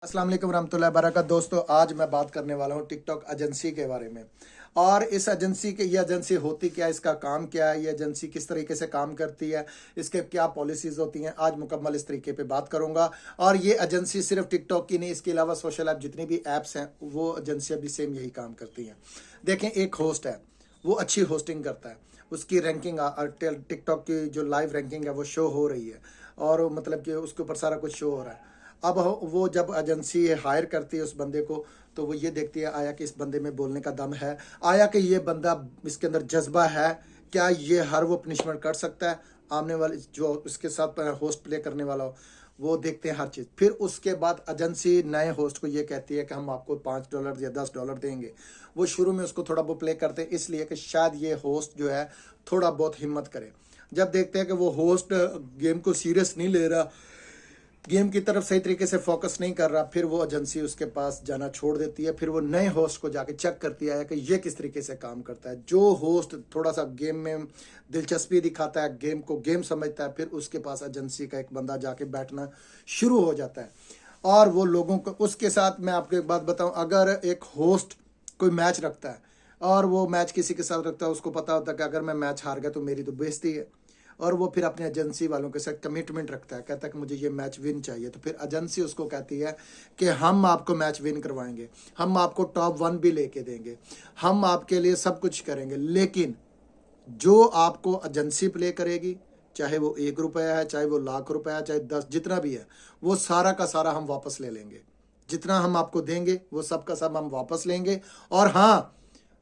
अस्सलाम वालेकुम रहमतुल्लाहि बरकत। दोस्तों, आज मैं बात करने वाला हूँ टिकटॉक एजेंसी के बारे में। और इस एजेंसी के ये एजेंसी होती क्या है, इसका काम क्या है, ये एजेंसी किस तरीके से काम करती है, इसके क्या पॉलिसीज होती हैं, आज मुकम्मल इस तरीके पे बात करूंगा। और ये एजेंसी सिर्फ टिकटॉक की नहीं, इसके अलावा सोशल ऐप जितनी भी ऐप्स हैं वो एजेंसियाँ भी सेम यही काम करती हैं। देखें, एक होस्ट है, वो अच्छी होस्टिंग करता है, उसकी रैंकिंग टिकटॉक की जो लाइव रैंकिंग है वो शो हो रही है, और मतलब कि उसके ऊपर सारा कुछ शो हो रहा है। अब वो जब एजेंसी हायर करती है उस बंदे को, तो वो ये देखती है आया कि इस बंदे में बोलने का दम है, आया कि ये बंदा, इसके अंदर जज्बा है, क्या ये हर वो पनिशमेंट कर सकता है, आमने वाले जो उसके साथ होस्ट प्ले करने वाला हो। वो देखते हैं हर चीज़। फिर उसके बाद एजेंसी नए होस्ट को ये कहती है कि हम आपको $5 या $10 देंगे। वो शुरू में उसको थोड़ा बहुत प्ले करते हैं, इसलिए कि शायद ये होस्ट जो है थोड़ा बहुत हिम्मत करे। जब देखते हैं कि वो होस्ट गेम को सीरियस नहीं ले रहा, गेम की तरफ सही तरीके से फोकस नहीं कर रहा, फिर वो एजेंसी उसके पास जाना छोड़ देती है। फिर वो नए होस्ट को जाके चेक करती है कि ये किस तरीके से काम करता है। जो होस्ट थोड़ा सा गेम में दिलचस्पी दिखाता है, गेम को गेम समझता है, फिर उसके पास एजेंसी का एक बंदा जाके बैठना शुरू हो जाता है। और वो लोगों को उसके साथ, मैं आपको एक बात बताऊं, अगर एक होस्ट कोई मैच रखता है और वो मैच किसी के साथ रखता है, उसको पता होता है कि अगर मैं मैच हार गया तो मेरी तो बेइज्जती है, और वो फिर अपने एजेंसी वालों के साथ कमिटमेंट रखता है, कहता है कि मुझे ये मैच विन चाहिए, तो फिर एजेंसी उसको कहती है कि हम आपको मैच विन करवाएंगे, हम आपको टॉप 1 भी लेके देंगे, हम आपके लिए सब कुछ करेंगे, लेकिन जो आपको एजेंसी प्ले करेगी, चाहे वो ₹1 है, चाहे वो ₹1,00,000 है, चाहे 10, जितना भी है, वो सारा का सारा हम वापस ले लेंगे। जितना हम आपको देंगे वो सब का सब हम वापस लेंगे। और हाँ,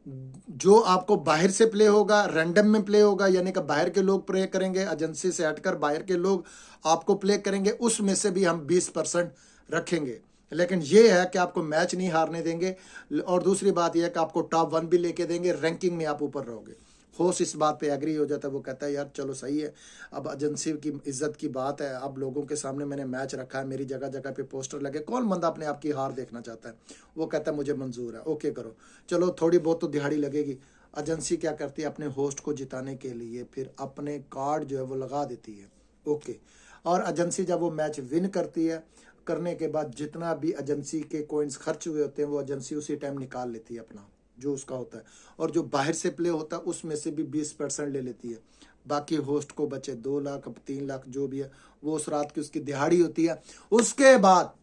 जो आपको बाहर से प्ले होगा, रैंडम में प्ले होगा, यानी कि बाहर के लोग प्ले करेंगे, एजेंसी से हटकर बाहर के लोग आपको प्ले करेंगे, उसमें से भी हम 20% रखेंगे। लेकिन ये है कि आपको मैच नहीं हारने देंगे। और दूसरी बात यह है कि आपको टॉप 1 भी लेके देंगे, रैंकिंग में आप ऊपर रहोगे। होस्ट इस बात पे एग्री हो जाता है, वो कहता है यार चलो सही है, अब एजेंसी की इज्जत की बात है, अब लोगों के सामने मैंने मैच रखा है, मेरी जगह जगह पे पोस्टर लगे, कौन बंदा अपने आप की हार देखना चाहता है। वो कहता है मुझे मंजूर है, ओके करो, चलो थोड़ी बहुत तो दिहाड़ी लगेगी। एजेंसी क्या करती है, अपने होस्ट को जिताने के लिए फिर अपने कार्ड जो है वो लगा देती है, ओके। और एजेंसी जब वो मैच विन करती है, करने के बाद जितना भी एजेंसी के कॉइन्स खर्च हुए होते हैं वो एजेंसी उसी टाइम निकाल लेती है अपना, जो उसका होता है। और जो बाहर से प्ले होता है उसमें से भी 20% ले लेती है। बाकी होस्ट को बचे 2 लाख, 3 लाख जो भी है, वो उस रात की उसकी दिहाड़ी होती है। उसके बाद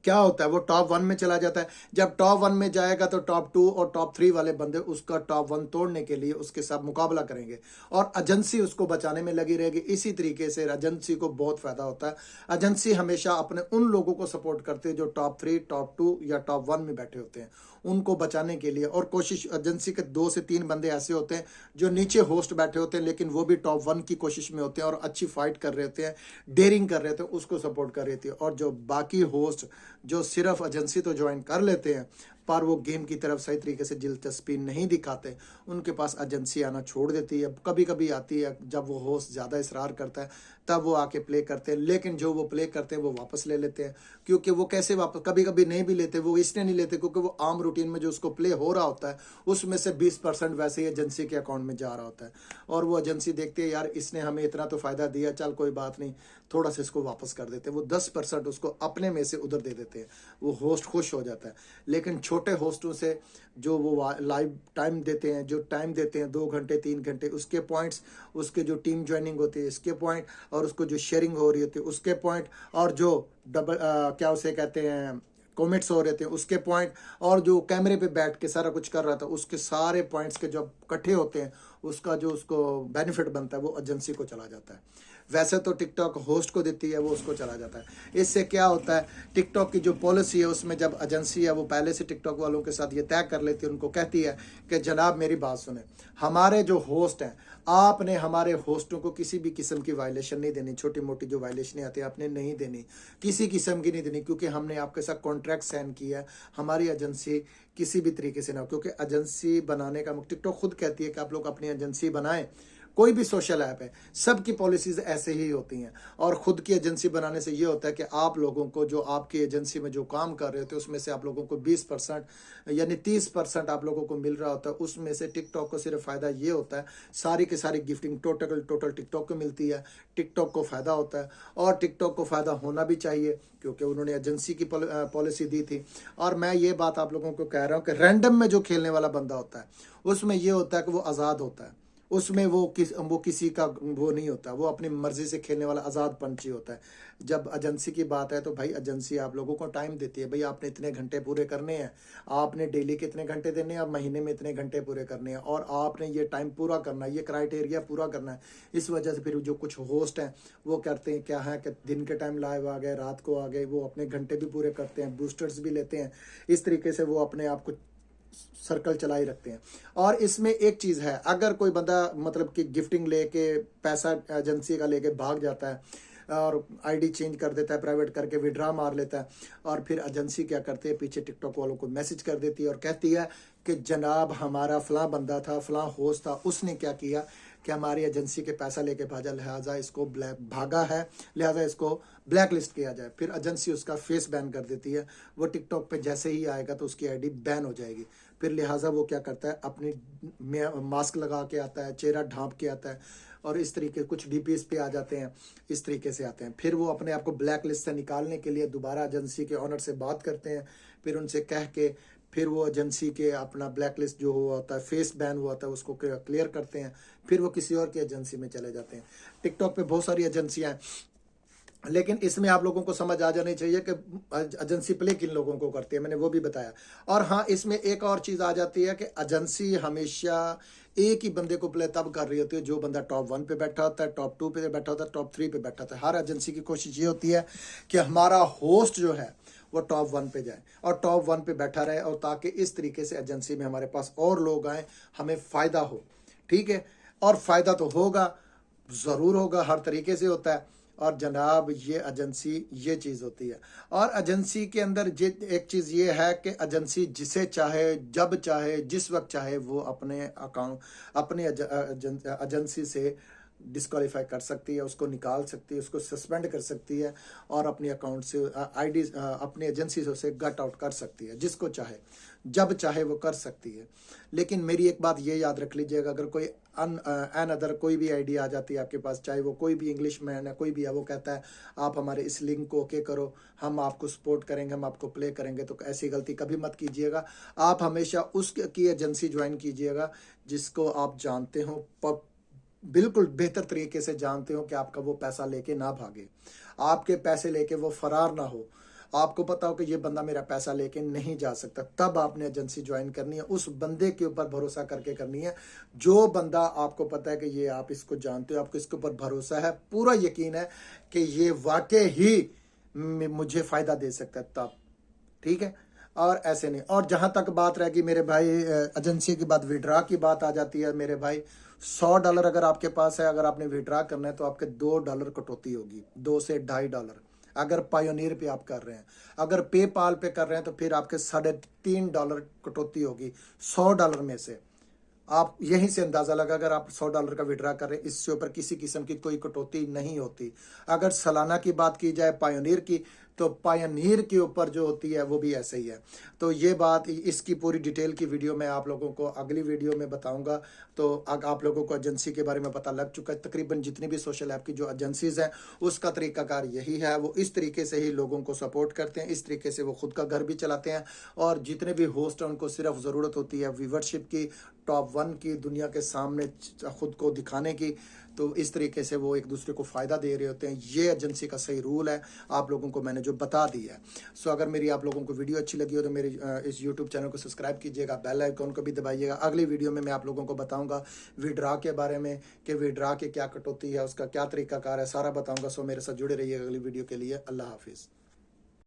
क्या होता है, वो टॉप 1 में चला जाता है। जब टॉप 1 में जाएगा तो टॉप 2 और टॉप 3 वाले बंदे उसका टॉप 1 तोड़ने के लिए उसके साथ मुकाबला करेंगे, और एजेंसी उसको बचाने में लगी रहेगी। इसी तरीके से एजेंसी को बहुत फायदा होता है। एजेंसी हमेशा अपने उन लोगों को सपोर्ट करती है जो टॉप 3, टॉप 2 या टॉप 1 में बैठे होते हैं, उनको बचाने के लिए। और कोशिश, एजेंसी के 2 से 3 बंदे ऐसे होते हैं जो नीचे होस्ट बैठे होते हैं, लेकिन वो भी टॉप 1 की कोशिश में होते हैं और अच्छी फाइट कर रहे होते हैं, डेयरिंग कर रहे होते हैं, उसको सपोर्ट कर रही थी। और जो बाकी होस्ट जो सिर्फ एजेंसी तो ज्वाइन कर लेते हैं पर वो गेम की तरफ सही तरीके से दिलचस्पी नहीं दिखाते, उनके पास एजेंसी आना छोड़ देती है। कभी कभी आती है जब वो होस्ट ज़्यादा इसरार करता है, तब वो आके प्ले करते हैं, लेकिन जो वो प्ले करते हैं वो वापस ले लेते हैं। क्योंकि वो कैसे वापस, कभी कभी नहीं भी लेते, वो इसलिए नहीं लेते क्योंकि वो आम रूटीन में जो उसको प्ले हो रहा होता है उसमें से 20% वैसे ही एजेंसी के अकाउंट में जा रहा होता है। और वो एजेंसी देखती है यार इसने हमें इतना तो फ़ायदा दिया, चल कोई बात नहीं, थोड़ा सा इसको वापस कर देते हैं। वो 10% उसको अपने में से उधर दे देते हैं, वो होस्ट खुश हो जाता है। लेकिन छोटे होस्टों से जो वो लाइव टाइम देते हैं, जो टाइम देते हैं 2 घंटे 3 घंटे, उसके पॉइंट्स, उसके जो टीम ज्वाइनिंग होती है इसके पॉइंट, और उसको जो शेयरिंग हो रही होती है उसके पॉइंट, और जो डबल क्या उसे कहते हैं कॉमेंट्स हो रहे थे उसके पॉइंट, और जो कैमरे पे बैठ के सारा कुछ कर रहा था उसके सारे पॉइंट्स के जब इकट्ठे होते हैं, उसका जो उसको बेनिफिट बनता है वो एजेंसी को चला जाता है। वैसे तो टिकटॉक होस्ट को देती है, वो उसको चला जाता है। इससे क्या होता है, टिकटॉक की जो पॉलिसी है उसमें जब एजेंसी है वो पहले से टिकटॉक वालों के साथ ये तय कर लेती है, उनको कहती है कि जनाब मेरी बात सुने, हमारे जो होस्ट हैं, आपने हमारे होस्टों को किसी भी किस्म की वायलेशन नहीं देनी, छोटी मोटी जो वायलेशन आती है आपने नहीं देनी, किसी किस्म की नहीं देनी, क्योंकि हमने आपके साथ कॉन्ट्रैक्ट साइन किया है। हमारी एजेंसी किसी भी तरीके से ना हो, क्योंकि एजेंसी बनाने का टिकटॉक खुद कहती है कि आप लोग अपनी एजेंसी बनाएं, कोई भी सोशल ऐप है, सबकी पॉलिसीज ऐसे ही होती हैं। और खुद की एजेंसी बनाने से ये होता है कि आप लोगों को जो आपकी एजेंसी में जो काम कर रहे होते हैं उसमें से आप लोगों को 20% यानी 30% आप लोगों को मिल रहा होता है। उसमें से टिकटॉक को सिर्फ फ़ायदा ये होता है, सारी की सारी गिफ्टिंग टोटल टिकटॉक को मिलती है, टिकटॉक को फ़ायदा होता है। और टिकटॉक को फ़ायदा होना भी चाहिए क्योंकि उन्होंने एजेंसी की पॉलिसी दी थी। और मैं ये बात आप लोगों को कह रहा हूँ कि रैंडम में जो खेलने वाला बंदा होता है उसमें ये होता है कि वो आज़ाद होता है, उसमें वो किसी का वो नहीं होता, वो अपनी मर्जी से खेलने वाला आज़ाद पंछी होता है। जब एजेंसी की बात है तो भाई एजेंसी आप लोगों को टाइम देती है, भाई आपने इतने घंटे पूरे करने हैं, आपने डेली के इतने घंटे देने हैं, आप महीने में इतने घंटे पूरे करने हैं और आपने ये टाइम पूरा करना है, ये क्राइटेरिया पूरा करना है। इस वजह से फिर जो कुछ होस्ट हैं वो करते हैं क्या है कि दिन के टाइम लाइव आ गए, रात को आ गए, वो अपने घंटे भी पूरे करते हैं, बूस्टर्स भी लेते हैं। इस तरीके से वो अपने आप को सर्कल चलाई रखते हैं। और इसमें एक चीज़ है, अगर कोई बंदा मतलब कि गिफ्टिंग लेके पैसा एजेंसी का लेके भाग जाता है और आईडी चेंज कर देता है, प्राइवेट करके विड्रा मार लेता है, और फिर एजेंसी क्या करती है, पीछे टिकटॉक वालों को मैसेज कर देती है और कहती है कि जनाब हमारा फलां बंदा था, फलां होस्ट था, उसने क्या किया कि हमारी एजेंसी के पैसा लेके भागा, लिहाजा इसको भागा है, लिहाजा इसको ब्लैक लिस्ट किया जाए। फिर एजेंसी उसका फेस बैन कर देती है, वो टिकटॉक पे जैसे ही आएगा तो उसकी आईडी बैन हो जाएगी। फिर लिहाजा वो क्या करता है, अपनी मास्क लगा के आता है, चेहरा ढांप के आता है और इस तरीके कुछ डीपीएस पे आ जाते हैं, इस तरीके से आते हैं। फिर वो अपने आप को ब्लैक लिस्ट से निकालने के लिए दोबारा एजेंसी के ऑनर से बात करते हैं, फिर उनसे कह के फिर वो एजेंसी के अपना ब्लैक लिस्ट जो हुआ होता है, फेस बैन हुआ होता है, उसको क्लियर करते हैं, फिर वो किसी और की एजेंसी में चले जाते हैं। टिकटॉक पे बहुत सारी एजेंसियां हैं, लेकिन इसमें आप लोगों को समझ आ जानी चाहिए कि एजेंसी प्ले किन लोगों को करती है, मैंने वो भी बताया। और हाँ, इसमें एक और चीज़ आ जाती है कि एजेंसी हमेशा एक ही बंदे को प्ले तब कर रही होती है जो बंदा टॉप 1 पे बैठा होता है, टॉप 2 पे बैठा होता है, टॉप 3 पे बैठा होता है। हर एजेंसी की कोशिश ये होती है कि हमारा होस्ट जो है वो टॉप 1 पे जाए और टॉप 1 पे बैठा रहे, और ताकि इस तरीके से एजेंसी में हमारे पास और लोग आए, हमें फ़ायदा हो। ठीक है, और फ़ायदा तो होगा, ज़रूर होगा, हर तरीके से होता है। और जनाब ये एजेंसी ये चीज़ होती है। और एजेंसी के अंदर एक चीज़ ये है कि एजेंसी जिसे चाहे, जब चाहे, जिस वक्त चाहे वो अपने अकाउंट अपनी एजेंसी से डिस्क्वालीफाई कर सकती है, उसको निकाल सकती है, उसको सस्पेंड कर सकती है और अपने अकाउंट से आईडी अपनी एजेंसी से उसे गट आउट कर सकती है, जिसको चाहे जब चाहे वो कर सकती है। लेकिन मेरी एक बात ये याद रख लीजिएगा, अगर कोई अदर कोई भी आईडी आ जाती है आपके पास, चाहे वो कोई भी इंग्लिश मैन है, कोई भी है, वो कहता है आप हमारे इस लिंक को ओके करो, हम आपको सपोर्ट करेंगे, हम आपको प्ले करेंगे, तो ऐसी गलती कभी मत कीजिएगा। आप हमेशा उसकी एजेंसी ज्वाइन कीजिएगा जिसको आप जानते हो, बिल्कुल बेहतर तरीके से जानते हो कि आपका वो पैसा लेके ना भागे, आपके पैसे लेके वो फरार ना हो, आपको पता हो कि ये बंदा मेरा पैसा लेके नहीं जा सकता, तब आपने एजेंसी ज्वाइन करनी है। उस बंदे के ऊपर भरोसा करके करनी है, जो बंदा आपको पता है कि ये आप इसको जानते हो, आपको इसके ऊपर भरोसा है, पूरा यकीन है कि ये वाकई ही मुझे फ़ायदा दे सकता है, तब ठीक है। और ऐसे नहीं। और जहां तक बात रहेगी मेरे भाई एजेंसी की बात, विड्रा की बात आ जाती है मेरे भाई, $100 अगर आपके पास है, अगर आपने विड्रा करना है तो आपके $2 कटौती होगी, $2 से $2.5 अगर पायोनियर पे आप कर रहे हैं। अगर पेपाल पे कर रहे हैं तो फिर आपके $3.5 कटौती होगी $100 में से। आप यहीं से अंदाज़ा लगा, अगर आप $100 का विड्रा कर रहे हैं, इससे ऊपर किसी किस्म की कोई कटौती नहीं होती। अगर सालाना की बात की जाए पायोनियर की, तो पायोनियर के ऊपर जो होती है वो भी ऐसे ही है। तो ये बात, इसकी पूरी डिटेल की वीडियो मैं आप लोगों को अगली वीडियो में बताऊंगा। तो आप लोगों को एजेंसी के बारे में पता लग चुका है। तकरीबन जितनी भी सोशल ऐप की जो एजेंसीज हैं उसका तरीकाकार यही है, वो इस तरीके से ही लोगों को सपोर्ट करते हैं, इस तरीके से वो खुद का घर भी चलाते हैं। और जितने भी होस्ट हैं उनको सिर्फ ज़रूरत होती है व्यूवरशिप की, टॉप 1 की, दुनिया के सामने खुद को दिखाने की। तो इस तरीके से वो एक दूसरे को फ़ायदा दे रहे होते हैं। ये एजेंसी का सही रूल है, आप लोगों को मैंने जो बता दिया है। सो अगर मेरी आप लोगों को वीडियो अच्छी लगी हो तो मेरे इस यूट्यूब चैनल को सब्सक्राइब कीजिएगा, बेल आइकॉन को भी दबाइएगा। अगली वीडियो में मैं आप लोगों को बताऊंगा विड्रा के बारे में कि विड्रा के क्या कटौती है, उसका क्या तरीकाकार है, सारा बताऊंगा। सो मेरे साथ जुड़े रहिएगा अगली वीडियो के लिए। अल्लाह हाफिज़।